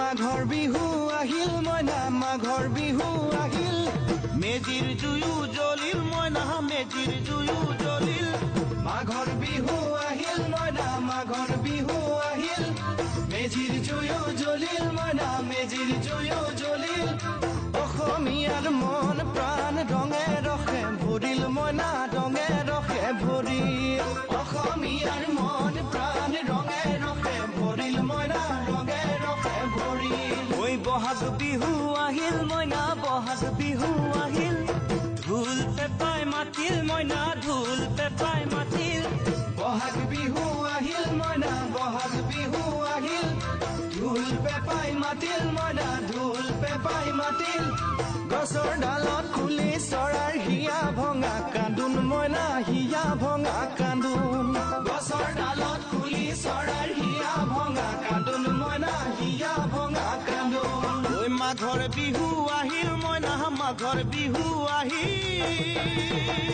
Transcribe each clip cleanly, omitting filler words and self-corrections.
মাঘৰ বিহু আহিল মইনা মাঘৰ বিহু আহিল মেজিৰ জুয়ো জ্বলিল মইনা মেজিৰ জুয়ো জ্বলিল মাঘৰ বিহু আহিল মইনা মাঘৰ বিহু আহিল মেজিৰ জুয়ো জ্বলিল মইনা মেজিৰ জুয়ো জ্বলিল অসমীয়াৰ মন প্ৰাণ ৰঙে ৰখে ভৰিল মইনা ৰঙে ৰখে ভৰিল অসমীয়াৰ মন প্ৰাণ ৰঙে ৰখে ভৰিল মইনা ৰঙে ৰখে ভৰিল ঐ বহাগ বিহু আহিল মইনা বহাগ বিহু আহিল ঢোল পেপাই মাতিল মইনা ঢোল পেপাই মাতিল বহাগ বিহু আহিল মইনা বহাগ বিহু আহিল ঢোল পেপাই মাতিল মইনা ঢোল পেপাই মাতিল গছৰ ডালত খুলি চৰাৰ হিয়া ভঙা কান্দোন মইনা হিয়া ভঙা কান্দোন গছৰ ডালত খুলি চৰাৰ হিয়া ভঙা কান্দোন মইনা হিয়া ভঙা কান্দোন ঐ মাঘৰ বিহু আহিল মইনা মাঘৰ বিহু আহিল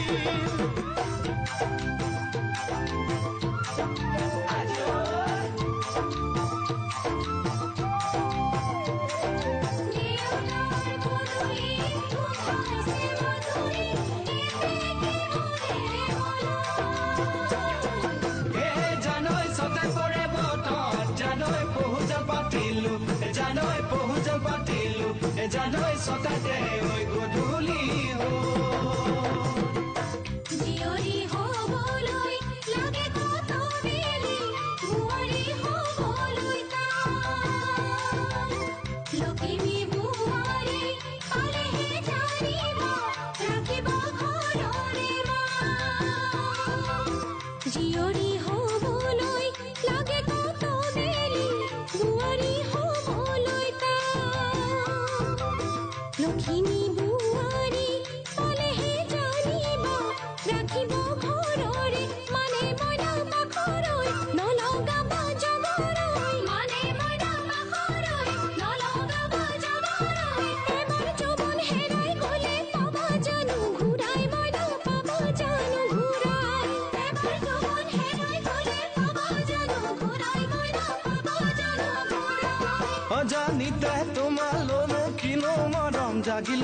জানৈ পহুজল পাতিলো জানৈ সতাতে ঐ গধূলি জিয়ৰী হ'বলৈ লাগে কত বেলি বুঢ়ী হ'বলৈ লখিমী বুঢ়ী পালেহে জানিব ৰাখিব ঘৰৰে জিয়ৰী হ'বলৈ লাগে কত বেলি বুঢ়ী লখিমী বুঢ়ী পালেহে জানিব ৰাখিব ঘৰৰে মানে মইনা পাখৰৈ নলগাব জগৰৈ মানে মইনা পাখৰৈ নলগাব জগৰৈ এবাৰ যৌৱন হেৰাই গ'লে পাবা জানো ঘূৰাই মইনা পাবা জানো ঘূৰাই এবাৰ যৌৱন হেৰাই গ'লে পাবা জানো ঘূৰাই মইনা পাবা জানো ঘূৰাই অজানিতে তোমালৈ কিনো মৰম জাগিল